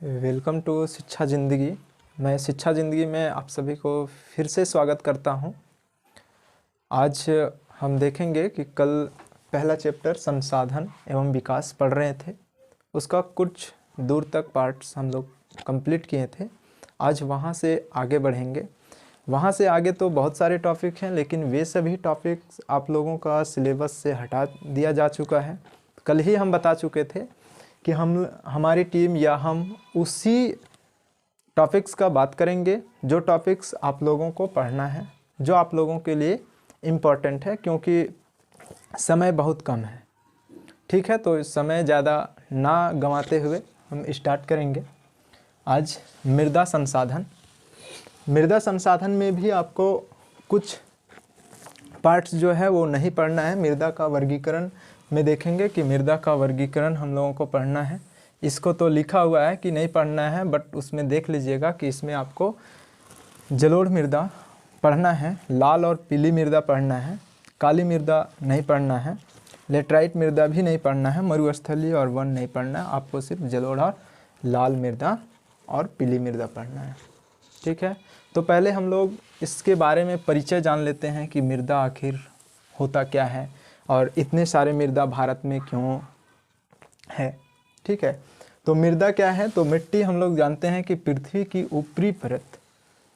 Welcome to शिक्षा ज़िंदगी। मैं शिक्षा ज़िंदगी में आप सभी को फिर से स्वागत करता हूं। आज हम देखेंगे कि कल पहला चैप्टर संसाधन एवं विकास पढ़ रहे थे, उसका कुछ दूर तक पार्ट्स हम लोग कंप्लीट किए थे। आज वहां से आगे बढ़ेंगे। वहां से आगे तो बहुत सारे टॉपिक हैं, लेकिन वे सभी टॉपिक्स आप लोगों का सिलेबस से हटा दिया जा चुका है। कल ही हम बता चुके थे कि हमारी टीम या हम उसी टॉपिक्स का बात करेंगे जो टॉपिक्स आप लोगों को पढ़ना है, जो आप लोगों के लिए इम्पोर्टेंट है, क्योंकि समय बहुत कम है। ठीक है, तो इस समय ज़्यादा ना गंवाते हुए हम स्टार्ट करेंगे। आज मृदा संसाधन। मृदा संसाधन में भी आपको कुछ पार्ट्स जो है वो नहीं पढ़ना है। मृदा का वर्गीकरण में देखेंगे कि मृदा का वर्गीकरण हम लोगों को पढ़ना है। इसको तो लिखा हुआ है कि नहीं पढ़ना है, बट उसमें देख लीजिएगा कि इसमें आपको जलोढ़ मृदा पढ़ना है, लाल और पीली मृदा पढ़ना है, काली मृदा नहीं पढ़ना है, लेटराइट मृदा भी नहीं पढ़ना है, मरुस्थलीय और वन नहीं पढ़ना है। आपको सिर्फ जलोढ़ और लाल मृदा और पीली मृदा पढ़ना है। ठीक है, तो पहले हम लोग इसके बारे में परिचय जान लेते हैं कि मृदा आखिर होता क्या है और इतने सारे मृदा भारत में क्यों है। ठीक है, तो मृदा क्या है? तो मिट्टी हम लोग जानते हैं कि पृथ्वी की ऊपरी परत,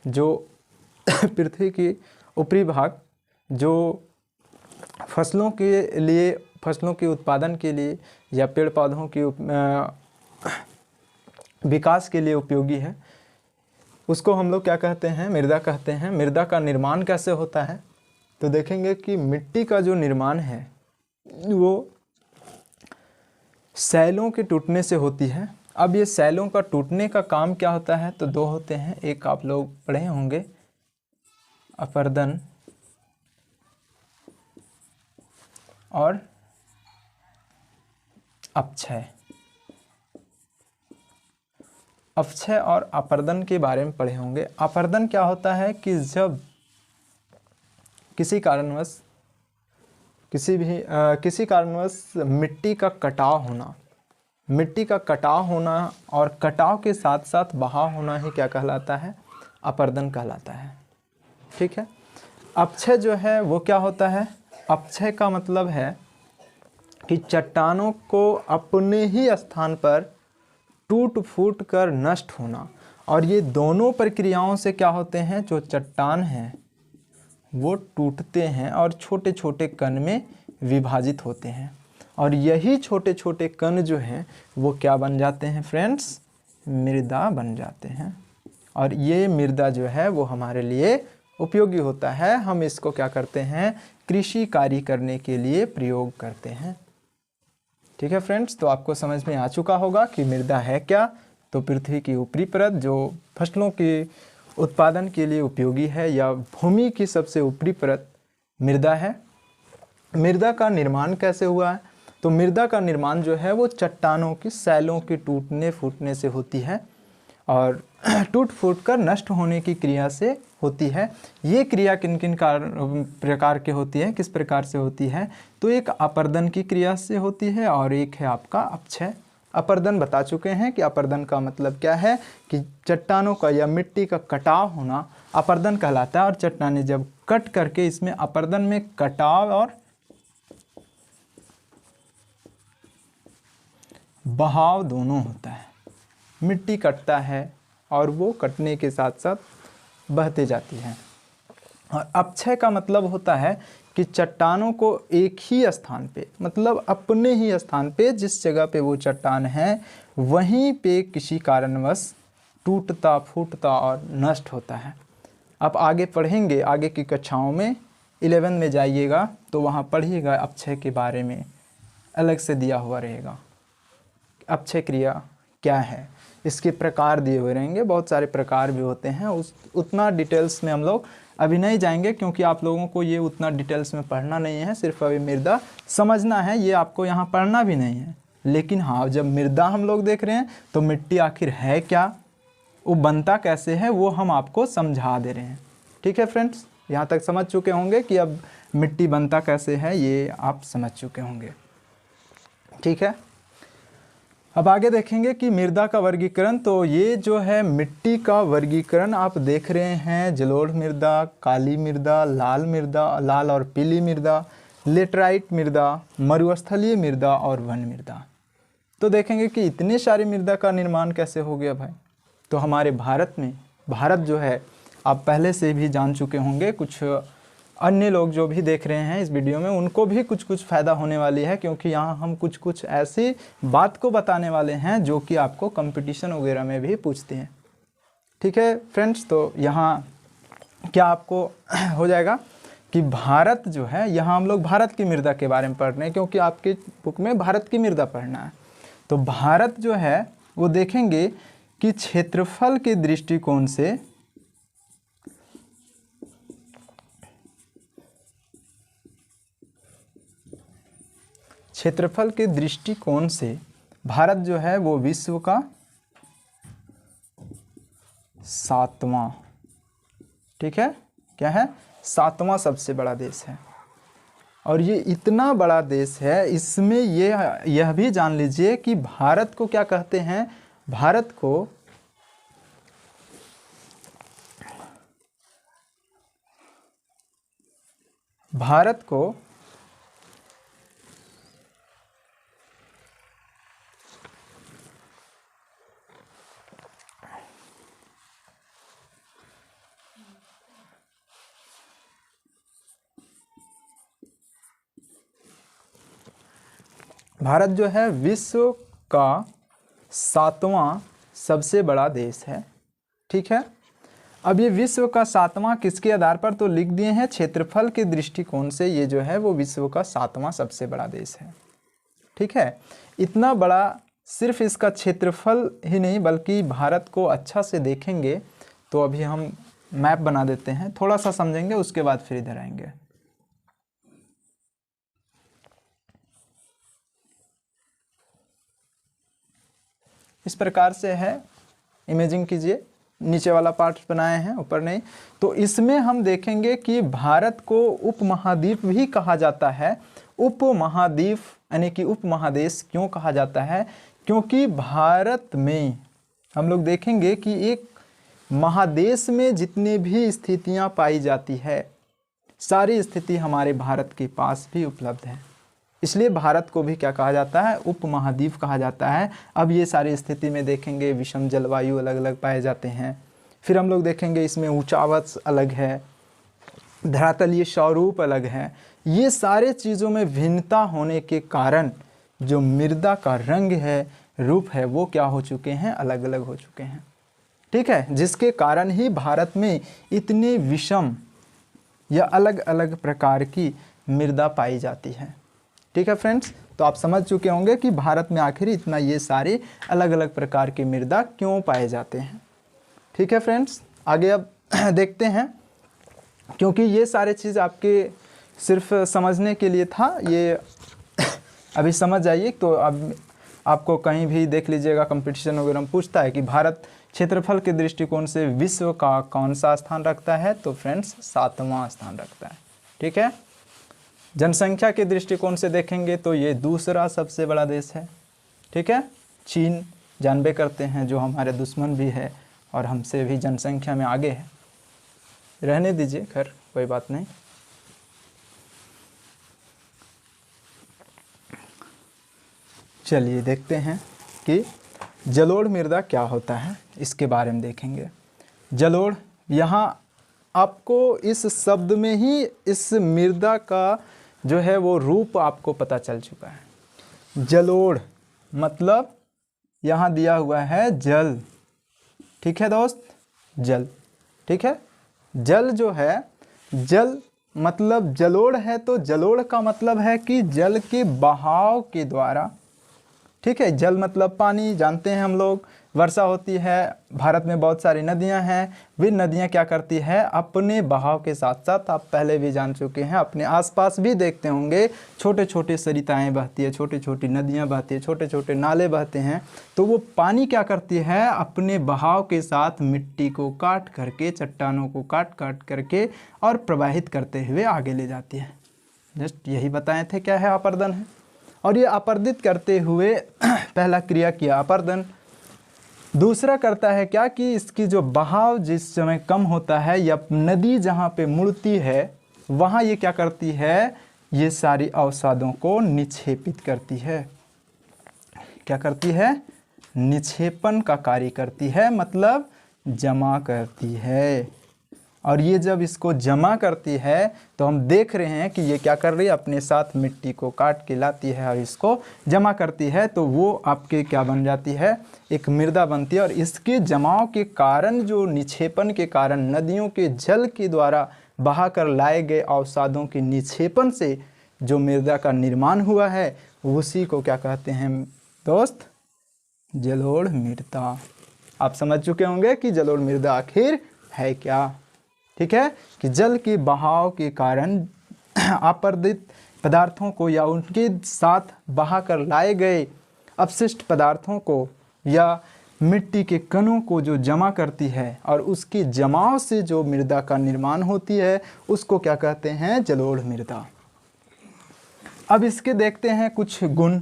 जो पृथ्वी की ऊपरी भाग, जो फसलों के लिए, फसलों के उत्पादन के लिए या पेड़ पौधों के विकास के लिए उपयोगी है, उसको हम लोग क्या कहते हैं? मृदा कहते हैं। मृदा का निर्माण कैसे होता है? तो देखेंगे कि मिट्टी का जो निर्माण है वो सैलों के टूटने से होती है। अब ये सैलों का टूटने का काम क्या होता है? तो दो होते हैं। एक आप लोग पढ़े होंगे, अपरदन और अपक्षय। अपक्षय और अपरदन के बारे में पढ़े होंगे। अपरदन क्या होता है कि जब किसी कारणवश मिट्टी का कटाव होना और कटाव के साथ साथ बहाव होना ही क्या कहलाता है? अपरदन कहलाता है। ठीक है, अपक्षय जो है वो क्या होता है? अपक्षय का मतलब है कि चट्टानों को अपने ही स्थान पर टूट फूट कर नष्ट होना, और ये दोनों प्रक्रियाओं से क्या होते हैं? जो चट्टान हैं वो टूटते हैं और छोटे छोटे कण में विभाजित होते हैं, और यही छोटे छोटे कण जो हैं वो क्या बन जाते हैं फ्रेंड्स? मृदा बन जाते हैं। और ये मृदा जो है वो हमारे लिए उपयोगी होता है। हम इसको क्या करते हैं? कृषि कार्य करने के लिए प्रयोग करते हैं। ठीक है फ्रेंड्स, तो आपको समझ में आ चुका होगा कि मृदा है क्या। तो पृथ्वी की ऊपरी परत जो फसलों के उत्पादन के लिए उपयोगी है, या भूमि की सबसे ऊपरी परत मृदा है। मृदा का निर्माण कैसे हुआ है? तो मृदा का निर्माण जो है वो चट्टानों की सैलों के टूटने फूटने से होती है, और टूट फूट कर नष्ट होने की क्रिया से होती है। ये क्रिया किन किन प्रकार के होती है, किस प्रकार से होती है? तो एक अपरदन की क्रिया से होती है और एक है आपका अपक्षय। अपरदन बता चुके हैं कि अपरदन का मतलब क्या है कि चट्टानों का या मिट्टी का कटाव होना अपरदन कहलाता है, और चट्टानें जब कट करके, इसमें अपरदन में कटाव और बहाव दोनों होता है। मिट्टी कटता है और वो कटने के साथ साथ बहते जाती है। और अपक्षय का मतलब होता है कि चट्टानों को एक ही स्थान पे, मतलब अपने ही स्थान पे, जिस जगह पे वो चट्टान है वहीं पे किसी कारणवश टूटता फूटता और नष्ट होता है। अब आगे पढ़ेंगे, आगे की कक्षाओं में 11 में जाइएगा तो वहाँ पढ़िएगा अपक्षय के बारे में, अलग से दिया हुआ रहेगा। अपक्षय क्रिया क्या है, इसके प्रकार दिए हुए रहेंगे। बहुत सारे प्रकार भी होते हैं, उतना डिटेल्स में हम लोग अभी नहीं जाएंगे, क्योंकि आप लोगों को ये उतना डिटेल्स में पढ़ना नहीं है। सिर्फ अभी मृदा समझना है, ये आपको यहाँ पढ़ना भी नहीं है। लेकिन हाँ, जब मृदा हम लोग देख रहे हैं तो मिट्टी आखिर है क्या, वो बनता कैसे है, वो हम आपको समझा दे रहे हैं। ठीक है फ्रेंड्स, यहाँ तक समझ चुके होंगे कि अब मिट्टी बनता कैसे है, ये आप समझ चुके होंगे। ठीक है, अब आगे देखेंगे कि मृदा का वर्गीकरण। तो ये जो है मिट्टी का वर्गीकरण आप देख रहे हैं, जलोढ़ मृदा, काली मृदा, लाल और पीली मृदा, लेटराइट मृदा, मरुस्थलीय मृदा और वन मृदा। तो देखेंगे कि इतने सारी मृदा का निर्माण कैसे हो गया भाई। तो हमारे भारत जो है आप पहले से भी जान चुके होंगे, कुछ अन्य लोग जो भी देख रहे हैं इस वीडियो में उनको भी कुछ फ़ायदा होने वाली है, क्योंकि यहाँ हम कुछ ऐसी बात को बताने वाले हैं जो कि आपको कंपटीशन वगैरह में भी पूछते हैं। ठीक है फ्रेंड्स, तो यहाँ क्या आपको हो जाएगा कि भारत जो है, यहाँ हम लोग भारत की मृदा के बारे में पढ़ रहे हैं, क्योंकि आपकी बुक में भारत की मृदा पढ़ना है। तो भारत जो है वो देखेंगे कि क्षेत्रफल के दृष्टिकोण से भारत जो है वो विश्व का 7वां, ठीक है, क्या है, 7वां सबसे बड़ा देश है। और ये इतना बड़ा देश है, इसमें यह भी जान लीजिए कि भारत को क्या कहते हैं, भारत को भारत जो है विश्व का 7वां सबसे बड़ा देश है। ठीक है, अब ये विश्व का 7वां किसके आधार पर, तो लिख दिए हैं क्षेत्रफल के दृष्टिकोण से ये जो है वो विश्व का 7वां सबसे बड़ा देश है। ठीक है, इतना बड़ा, सिर्फ इसका क्षेत्रफल ही नहीं बल्कि भारत को अच्छा से देखेंगे तो अभी हम मैप बना देते हैं, थोड़ा सा समझेंगे उसके बाद फिर इधर आएंगे। इस प्रकार से है, इमेजिंग कीजिए, नीचे वाला पार्ट बनाए हैं, ऊपर नहीं। तो इसमें हम देखेंगे कि भारत को उपमहाद्वीप भी कहा जाता है। उपमहाद्वीप यानी कि उपमहादेश क्यों कहा जाता है, क्योंकि भारत में हम लोग देखेंगे कि एक महादेश में जितनी भी स्थितियां पाई जाती है सारी स्थिति हमारे भारत के पास भी उपलब्ध है, इसलिए भारत को भी क्या कहा जाता है, उपमहाद्वीप कहा जाता है। अब ये सारी स्थिति में देखेंगे विषम जलवायु अलग अलग पाए जाते हैं। फिर हम लोग देखेंगे इसमें ऊंचावच अलग है, धरातलीय स्वरूप अलग है। ये सारे चीज़ों में भिन्नता होने के कारण जो मृदा का रंग है, रूप है, वो क्या हो चुके हैं, अलग अलग हो चुके हैं। ठीक है, जिसके कारण ही भारत में इतने विषम या अलग अलग प्रकार की मृदा पाई जाती है। ठीक है फ्रेंड्स, तो आप समझ चुके होंगे कि भारत में आखिर इतना ये सारे अलग अलग प्रकार की मृदा क्यों पाए जाते हैं। ठीक है फ्रेंड्स, आगे अब देखते हैं, क्योंकि ये सारे चीज़ आपके सिर्फ समझने के लिए था, ये अभी समझ जाइए। तो अब आपको कहीं भी देख लीजिएगा कंपटीशन वगैरह में पूछता है कि भारत क्षेत्रफल के दृष्टिकोण से विश्व का कौन सा स्थान रखता है, तो फ्रेंड्स 7वां स्थान रखता है। ठीक है, जनसंख्या के दृष्टिकोण से देखेंगे तो ये दूसरा सबसे बड़ा देश है। ठीक है, चीन जानबे करते हैं जो हमारे दुश्मन भी है और हमसे भी जनसंख्या में आगे है, रहने दीजिए, खैर कोई बात नहीं। चलिए देखते हैं कि जलोढ़ मृदा क्या होता है, इसके बारे में देखेंगे। जलोढ़, यहाँ आपको इस शब्द में ही इस मृदा का जो है वो रूप आपको पता चल चुका है। जलोढ़ मतलब यहाँ दिया हुआ है जल। ठीक है दोस्त, जल। ठीक है, जल जो है, जल मतलब जलोढ़ है, तो जलोढ़ का मतलब है कि जल के बहाव के द्वारा। ठीक है, जल मतलब पानी, जानते हैं हम लोग, वर्षा होती है, भारत में बहुत सारी नदियां हैं, वे नदियां क्या करती है, अपने बहाव के साथ साथ, आप पहले भी जान चुके हैं, अपने आसपास भी देखते होंगे, छोटे छोटे सरिताएं बहती है, छोटी छोटी नदियां बहती है, छोटे छोटे नाले बहते हैं। तो वो पानी क्या करती है, अपने बहाव के साथ मिट्टी को काट करके, चट्टानों को काट काट करके और प्रवाहित करते हुए आगे ले जाती है। जस्ट यही बताए थे क्या है, अपर्दन है। और ये अपर्दित करते हुए पहला क्रिया किया अपर्दन। दूसरा करता है क्या कि इसकी जो बहाव जिस समय कम होता है या नदी जहाँ पे मुड़ती है वहाँ ये क्या करती है, ये सारी अवसादों को निक्षेपित करती है। क्या करती है, निक्षेपण का कार्य करती है, मतलब जमा करती है। और ये जब इसको जमा करती है तो हम देख रहे हैं कि ये क्या कर रही है, अपने साथ मिट्टी को काट के लाती है और इसको जमा करती है। तो वो आपके क्या बन जाती है, एक मृदा बनती है। और इसके जमाव के कारण, जो निक्षेपण के कारण, नदियों के जल के द्वारा बहाकर लाए गए अवसादों के निक्षेपण से जो मृदा का निर्माण हुआ है उसी को क्या कहते हैं दोस्त, जलोढ़ मृदा। आप समझ चुके होंगे कि जलोढ़ मृदा आखिर है क्या। ठीक है, कि जल के बहाव के कारण अपर्दित पदार्थों को या उनके साथ बहाकर लाए गए अपशिष्ट पदार्थों को या मिट्टी के कणों को जो जमा करती है और उसके जमाव से जो मृदा का निर्माण होती है उसको क्या कहते हैं, जलोढ़ मृदा। अब इसके देखते हैं कुछ गुण।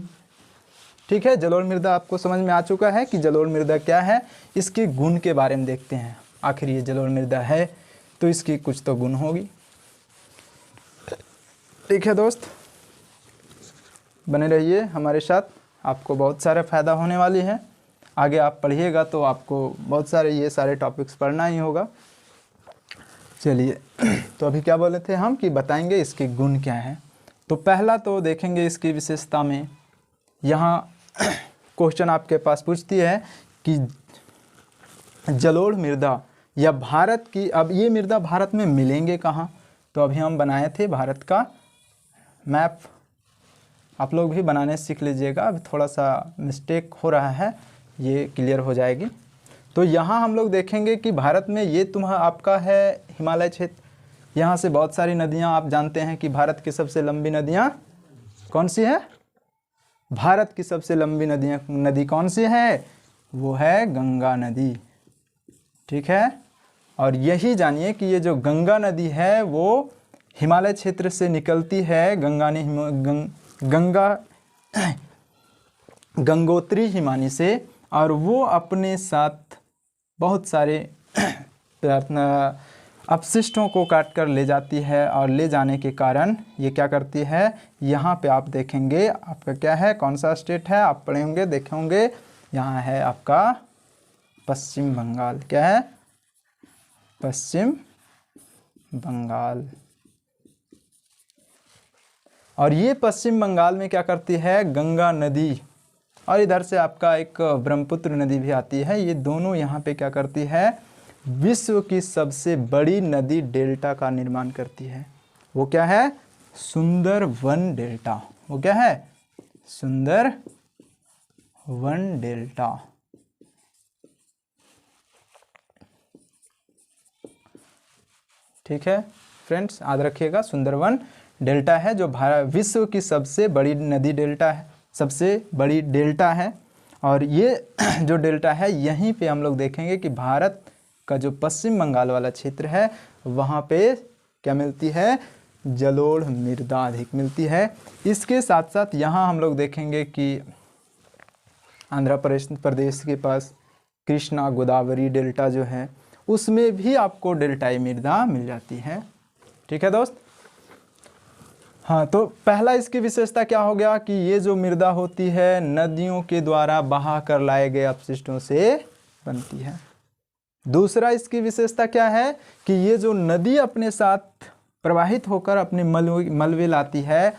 ठीक है, जलोढ़ मृदा आपको समझ में आ चुका है कि जलोढ़ मृदा क्या है, इसके गुण के बारे में देखते हैं। आखिर ये जलोढ़ मृदा है तो इसकी कुछ तो गुण होगी। ठीक है दोस्त, बने रहिए हमारे साथ, आपको बहुत सारा फ़ायदा होने वाली है। आगे आप पढ़िएगा तो आपको बहुत सारे ये सारे टॉपिक्स पढ़ना ही होगा। चलिए, तो अभी क्या बोले थे हम कि बताएंगे इसके गुण क्या हैं। तो पहला तो देखेंगे इसकी विशेषता में। यहाँ क्वेश्चन आपके पास पूछती है कि जलोढ़ मृदा या भारत की, अब ये मृदा भारत में मिलेंगे कहाँ। तो अभी हम बनाए थे भारत का मैप, आप लोग भी बनाने सीख लीजिएगा। अभी थोड़ा सा मिस्टेक हो रहा है, ये क्लियर हो जाएगी। तो यहाँ हम लोग देखेंगे कि भारत में ये आपका है हिमालय क्षेत्र। यहाँ से बहुत सारी नदियाँ, आप जानते हैं कि भारत की सबसे लंबी नदियाँ कौन सी है, भारत की सबसे लंबी नदी कौन सी है, वो है गंगा नदी। ठीक है, और यही जानिए कि ये जो गंगा नदी है वो हिमालय क्षेत्र से निकलती है। गंगोत्री हिमानी से, और वो अपने साथ बहुत सारे अपशिष्टों को काट कर ले जाती है। और ले जाने के कारण ये क्या करती है, यहाँ पे आप देखेंगे आपका क्या है, कौन सा स्टेट है, आप पढ़े होंगे, देखे होंगे। यहाँ है आपका पश्चिम बंगाल। क्या है, पश्चिम बंगाल। और ये पश्चिम बंगाल में क्या करती है, गंगा नदी, और इधर से आपका एक ब्रह्मपुत्र नदी भी आती है। ये दोनों यहाँ पे क्या करती है, विश्व की सबसे बड़ी नदी डेल्टा का निर्माण करती है। वो क्या है, सुंदरवन डेल्टा। वो क्या है, सुंदरवन डेल्टा। ठीक है फ्रेंड्स, याद रखिएगा, सुंदरवन डेल्टा है जो विश्व की सबसे बड़ी नदी डेल्टा है, सबसे बड़ी डेल्टा है। और ये जो डेल्टा है यहीं पे हम लोग देखेंगे कि भारत का जो पश्चिम बंगाल वाला क्षेत्र है वहाँ पे क्या मिलती है, जलोढ़ मृदा अधिक मिलती है। इसके साथ साथ यहाँ हम लोग देखेंगे कि आंध्र प्रदेश के पास कृष्णा गोदावरी डेल्टा जो है उसमें भी आपको डेल्टाई मृदा मिल जाती है। ठीक है दोस्त। हाँ, तो पहला इसकी विशेषता क्या हो गया कि ये जो मृदा होती है नदियों के द्वारा बहा कर लाए गए अपशिष्टों से बनती है। दूसरा इसकी विशेषता क्या है कि ये जो नदी अपने साथ प्रवाहित होकर अपने मलबे लाती है,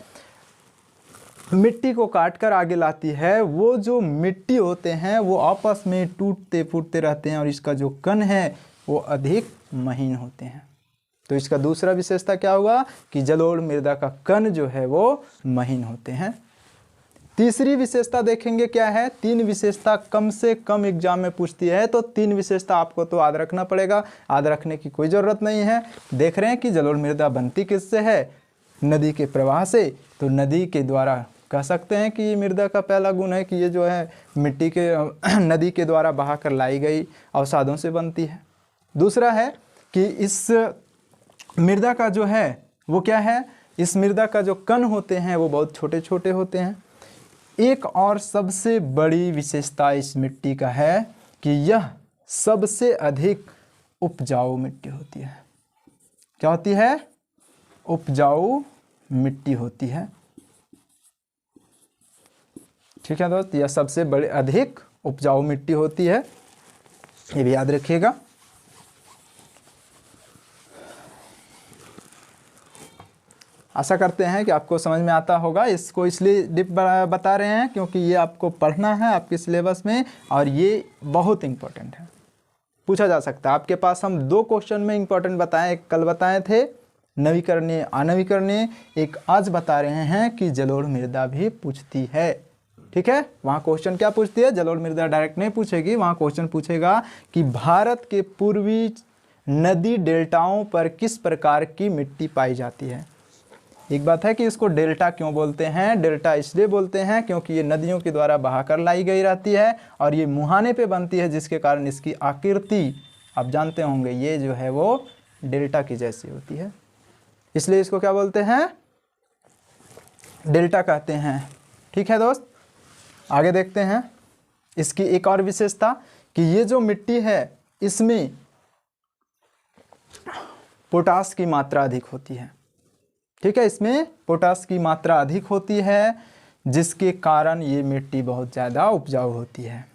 मिट्टी को काट कर आगे लाती है, वो जो मिट्टी होते हैं वो आपस में टूटते फूटते रहते हैं और इसका जो कण है वो अधिक महीन होते हैं। तो इसका दूसरा विशेषता क्या होगा कि जलोढ़ मृदा का कण जो है वो महीन होते हैं। तीसरी विशेषता देखेंगे क्या है, तीन विशेषता कम से कम एग्जाम में पूछती है, तो तीन विशेषता आपको तो याद रखना पड़ेगा, याद रखने की कोई ज़रूरत नहीं है। देख रहे हैं कि जलोढ़ मृदा बनती किससे है, नदी के प्रवाह से। तो नदी के द्वारा कह सकते हैं कि मृदा का पहला गुण है कि ये जो है मिट्टी के नदी के द्वारा बहा कर लाई गई अवसादों से बनती है। दूसरा है कि इस मृदा का जो है वो क्या है, इस मृदा का जो कण होते हैं वो बहुत छोटे छोटे होते हैं। एक और सबसे बड़ी विशेषता इस मिट्टी का है कि यह सबसे अधिक उपजाऊ मिट्टी होती है। क्या होती है? उपजाऊ मिट्टी होती है। ठीक है दोस्त, यह सबसे बड़ी अधिक उपजाऊ मिट्टी होती है, ये भी याद रखिएगा। आशा करते हैं कि आपको समझ में आता होगा। इसको इसलिए डिप बता रहे हैं क्योंकि ये आपको पढ़ना है आपके सिलेबस में और ये बहुत इंपॉर्टेंट है, पूछा जा सकता है। आपके पास हम 2 क्वेश्चन में इंपॉर्टेंट बताएं, एक कल बताए थे नवीकरणीय अनवीकरणीय, एक आज बता रहे हैं कि जलोढ़ मृदा भी पूछती है। ठीक है, वहाँ क्वेश्चन क्या पूछती है? जलोढ़ मृदा डायरेक्ट नहीं पूछेगी, वहाँ क्वेश्चन पूछेगा कि भारत के पूर्वी नदी डेल्टाओं पर किस प्रकार की मिट्टी पाई जाती है। एक बात है कि इसको डेल्टा क्यों बोलते हैं? डेल्टा इसलिए बोलते हैं क्योंकि ये नदियों के द्वारा बहाकर लाई गई रहती है और ये मुहाने पे बनती है, जिसके कारण इसकी आकृति आप जानते होंगे ये जो है वो डेल्टा की जैसी होती है, इसलिए इसको क्या बोलते हैं? डेल्टा कहते हैं। ठीक है दोस्त, आगे देखते हैं इसकी एक और विशेषता कि ये जो मिट्टी है इसमें पोटास की मात्रा अधिक होती है। ठीक है, इसमें पोटास की मात्रा अधिक होती है, जिसके कारण ये मिट्टी बहुत ज़्यादा उपजाऊ होती है।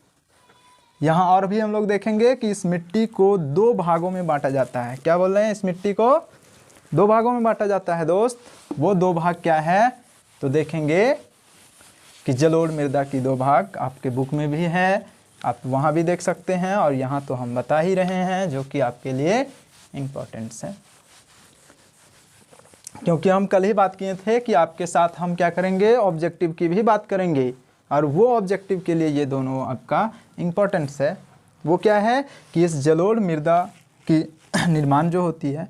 यहाँ और भी हम लोग देखेंगे कि इस मिट्टी को 2 भागों में बांटा जाता है। क्या बोल रहे हैं? इस मिट्टी को 2 भागों में बांटा जाता है दोस्त। वो 2 भाग क्या है? तो देखेंगे कि जलोढ़ मृदा की 2 भाग आपके बुक में भी है, आप वहाँ भी देख सकते हैं और यहाँ तो हम बता ही रहे हैं, जो कि आपके लिए इम्पोर्टेंट्स है। क्योंकि हम कल ही बात किए थे कि आपके साथ हम क्या करेंगे? ऑब्जेक्टिव की भी बात करेंगे, और वो ऑब्जेक्टिव के लिए ये दोनों आपका इम्पोर्टेंट्स है। वो क्या है कि इस जलोढ़ मृदा की निर्माण जो होती है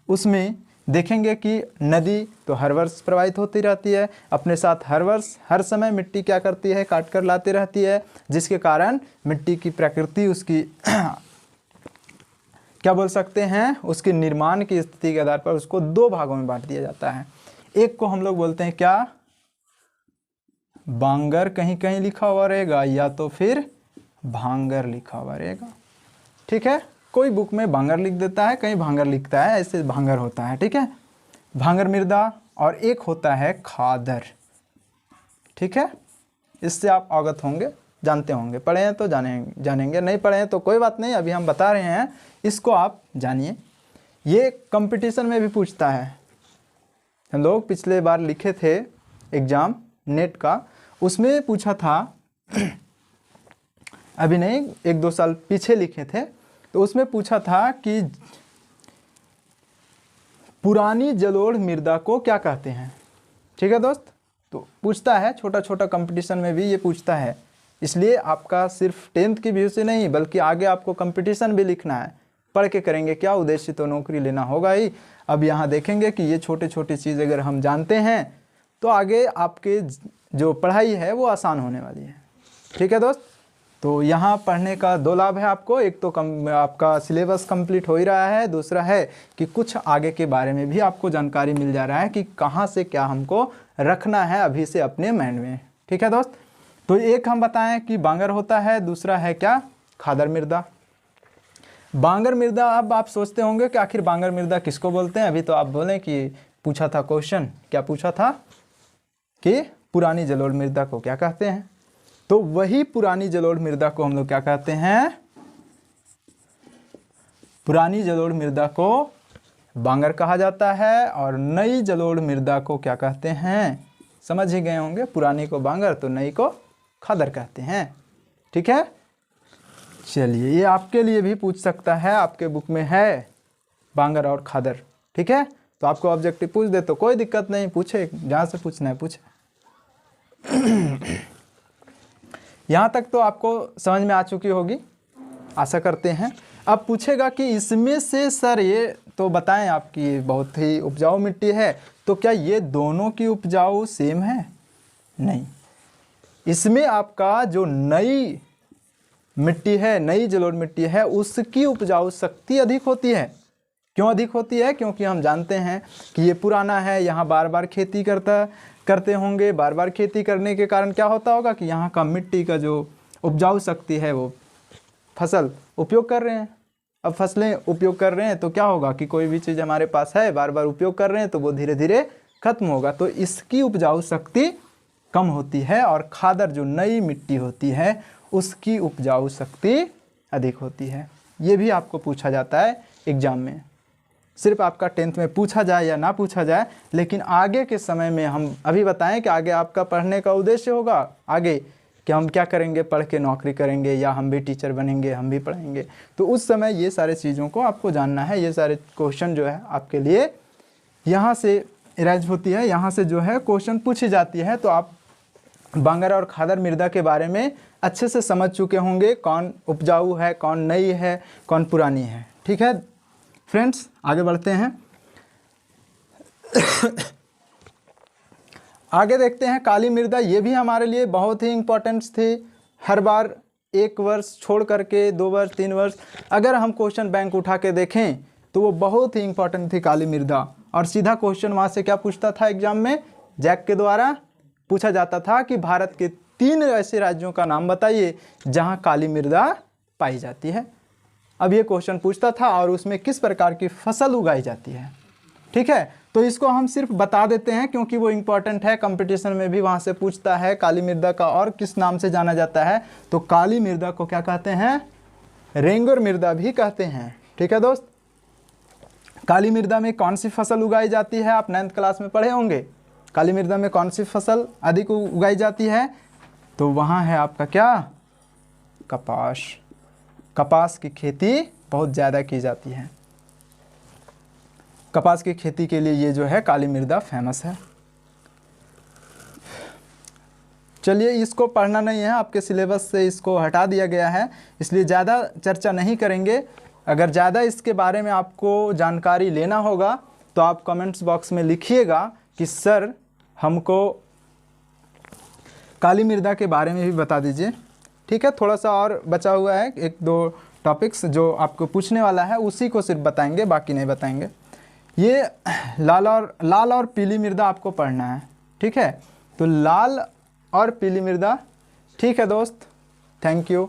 उसमें देखेंगे कि नदी तो हर वर्ष प्रवाहित होती रहती है, अपने साथ हर वर्ष हर समय मिट्टी क्या करती है? काट कर लाती रहती है, जिसके कारण मिट्टी की प्रकृति उसकी क्या बोल सकते हैं, उसके निर्माण की स्थिति के आधार पर उसको 2 भागों में बांट दिया जाता है। एक को हम लोग बोलते हैं क्या? बांगर कहीं कहीं लिखा हुआ रहेगा, या तो फिर भांगर लिखा हुआ रहेगा। ठीक है, कोई बुक में बांगर लिख देता है, कहीं भांगर लिखता है, ऐसे भांगर होता है। ठीक है, भांगर मृदा। और एक होता है खादर। ठीक है, इससे आप अवगत होंगे, जानते होंगे, पढ़े हैं तो जानेंगे, नहीं पढ़े हैं तो कोई बात नहीं, अभी हम बता रहे हैं, इसको आप जानिए। ये कंपटीशन में भी पूछता है। हम लोग पिछले बार लिखे थे एग्ज़ाम नेट का, उसमें पूछा था अभी नहीं, 1-2 साल पीछे लिखे थे, तो उसमें पूछा था कि पुरानी जलोढ़ मृदा को क्या कहते हैं। ठीक है दोस्त, तो पूछता है, छोटा छोटा कंपटीशन में भी ये पूछता है, इसलिए आपका सिर्फ 10th की व्यू से नहीं बल्कि आगे आपको कंपटीशन भी लिखना है। पढ़ के करेंगे क्या? उद्देश्य तो नौकरी लेना होगा ही। अब यहाँ देखेंगे कि ये छोटे छोटे चीज़ अगर हम जानते हैं तो आगे आपके जो पढ़ाई है वो आसान होने वाली है। ठीक है दोस्त, तो यहाँ पढ़ने का 2 लाभ है आपको। एक तो आपका सिलेबस कंप्लीट हो ही रहा है, दूसरा है कि कुछ आगे के बारे में भी आपको जानकारी मिल जा रहा है कि कहाँ से क्या हमको रखना है अभी से अपने माइंड में। ठीक है दोस्त, तो एक हम बताएं कि बांगर होता है, दूसरा है क्या? खादर मृदा। बांगर मृदा, अब आप सोचते होंगे कि आखिर बांगर मृदा किसको बोलते हैं। अभी तो आप बोलें कि पूछा था क्वेश्चन, क्या पूछा था कि पुरानी जलोढ़ मृदा को क्या कहते हैं। तो वही पुरानी जलोढ़ मृदा को हम लोग क्या कहते हैं? पुरानी जलोढ़ मृदा को बांगर कहा जाता है, और नई जलोढ़ मृदा को क्या कहते हैं? समझ ही गए होंगे, पुरानी को बांगर तो नई को खादर कहते हैं। ठीक है, चलिए, ये आपके लिए भी पूछ सकता है, आपके बुक में है बांगर और खादर। ठीक है, तो आपको ऑब्जेक्टिव पूछ दे तो कोई दिक्कत नहीं, पूछे, जहाँ से पूछना है पूछे। यहाँ तक तो आपको समझ में आ चुकी होगी, आशा करते हैं। अब पूछेगा कि इसमें से सर ये तो बताएं आपकी बहुत ही उपजाऊ मिट्टी है, तो क्या ये दोनों की उपजाऊ सेम है? नहीं, इसमें आपका जो नई मिट्टी है, नई जलोढ़ मिट्टी है, उसकी उपजाऊ शक्ति अधिक होती है। क्यों अधिक होती है? क्योंकि हम जानते हैं कि ये पुराना है, यहाँ बार बार खेती करता करते होंगे। बार बार खेती करने के कारण क्या होता होगा कि यहाँ का मिट्टी का जो उपजाऊ शक्ति है वो फसल उपयोग कर रहे हैं। अब फसलें उपयोग कर रहे हैं तो क्या होगा कि कोई भी चीज़ हमारे पास है बार बार उपयोग कर रहे हैं तो वो धीरे धीरे खत्म होगा, तो इसकी उपजाऊ शक्ति कम होती है और खादर जो नई मिट्टी होती है उसकी उपजाऊ शक्ति अधिक होती है। ये भी आपको पूछा जाता है एग्जाम में, सिर्फ आपका 10th में पूछा जाए या ना पूछा जाए, लेकिन आगे के समय में हम अभी बताएं कि आगे आपका पढ़ने का उद्देश्य होगा आगे कि हम क्या करेंगे, पढ़ के नौकरी करेंगे या हम भी टीचर बनेंगे, हम भी पढ़ेंगे। तो उस समय ये सारे चीज़ों को आपको जानना है। ये सारे क्वेश्चन जो है आपके लिए यहाँ से इराइज होती है, यहाँ से जो है क्वेश्चन पूछी जाती है। तो आप बांगर और खादर मृदा के बारे में अच्छे से समझ चुके होंगे, कौन उपजाऊ है, कौन नई है, कौन पुरानी है। ठीक है फ्रेंड्स, आगे बढ़ते हैं। आगे देखते हैं काली मृदा। ये भी हमारे लिए बहुत ही इम्पोर्टेंट थी। हर बार 1 वर्ष छोड़ करके 2 वर्ष 3 वर्ष अगर हम क्वेश्चन बैंक उठा के देखें तो वो बहुत ही इम्पोर्टेंट थी काली मृदा। और सीधा क्वेश्चन वहाँ से क्या पूछता था एग्जाम में, जैक के द्वारा पूछा जाता था कि भारत के 3 ऐसे राज्यों का नाम बताइए जहाँ काली मृदा पाई जाती है। अब ये क्वेश्चन पूछता था और उसमें किस प्रकार की फसल उगाई जाती है। ठीक है, तो इसको हम सिर्फ बता देते हैं क्योंकि वो इम्पोर्टेंट है, कंपटीशन में भी वहाँ से पूछता है। काली मृदा का और किस नाम से जाना जाता है, तो काली मृदा को क्या कहते हैं, रेंगुर मृदा भी कहते हैं। ठीक है दोस्त, काली मृदा में कौन सी फसल उगाई जाती है, आप 9th क्लास में पढ़े होंगे। काली मृदा में कौन सी फसल अधिक उगाई जाती है, तो वहाँ है आपका क्या, कपास। कपास की खेती बहुत ज़्यादा की जाती है। कपास की खेती के लिए ये जो है काली मृदा फेमस है। चलिए, इसको पढ़ना नहीं है, आपके सिलेबस से इसको हटा दिया गया है, इसलिए ज़्यादा चर्चा नहीं करेंगे। अगर ज़्यादा इसके बारे में आपको जानकारी लेना होगा तो आप कमेंट्स बॉक्स में लिखिएगा कि सर हमको काली मृदा के बारे में भी बता दीजिए। ठीक है, थोड़ा सा और बचा हुआ है, 1-2 टॉपिक्स जो आपको पूछने वाला है उसी को सिर्फ बताएंगे, बाकी नहीं बताएंगे। ये लाल और पीली मृदा आपको पढ़ना है। ठीक है, तो लाल और पीली मृदा। ठीक है दोस्त, थैंक यू।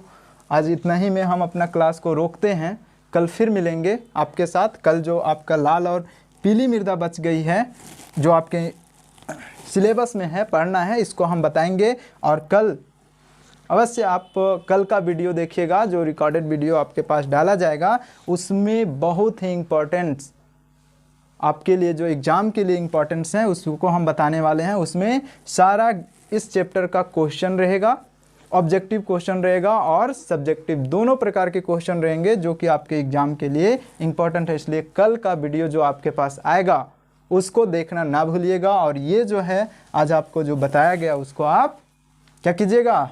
आज इतना ही में हम अपना क्लास को रोकते हैं, कल फिर मिलेंगे आपके साथ। कल जो आपका लाल और पीली मृदा बच गई है जो आपके सिलेबस में है, पढ़ना है, इसको हम बताएंगे। और कल अवश्य आप कल का वीडियो देखिएगा, जो रिकॉर्डेड वीडियो आपके पास डाला जाएगा उसमें बहुत ही इम्पोर्टेंट्स आपके लिए, जो एग्ज़ाम के लिए इम्पोर्टेंट्स हैं उसको हम बताने वाले हैं। उसमें सारा इस चैप्टर का क्वेश्चन रहेगा, ऑब्जेक्टिव क्वेश्चन रहेगा और सब्जेक्टिव, दोनों प्रकार के क्वेश्चन रहेंगे जो कि आपके एग्ज़ाम के लिए इम्पोर्टेंट है। इसलिए कल का वीडियो जो आपके पास आएगा उसको देखना ना भूलिएगा। और ये जो है आज आपको जो बताया गया उसको आप क्या कीजिएगा,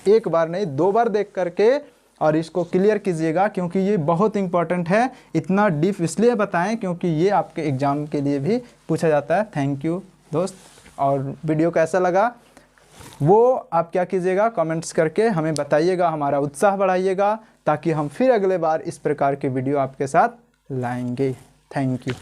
1 बार नहीं 2 बार देख करके और इसको क्लियर कीजिएगा, क्योंकि ये बहुत इंपॉर्टेंट है। इतना डीप इसलिए बताएं क्योंकि ये आपके एग्ज़ाम के लिए भी पूछा जाता है। थैंक यू दोस्त। और वीडियो कैसा लगा वो आप क्या कीजिएगा, कमेंट्स करके हमें बताइएगा, हमारा उत्साह बढ़ाइएगा, ताकि हम फिर अगले बार इस प्रकार के वीडियो आपके साथ लाएंगे। Thank you.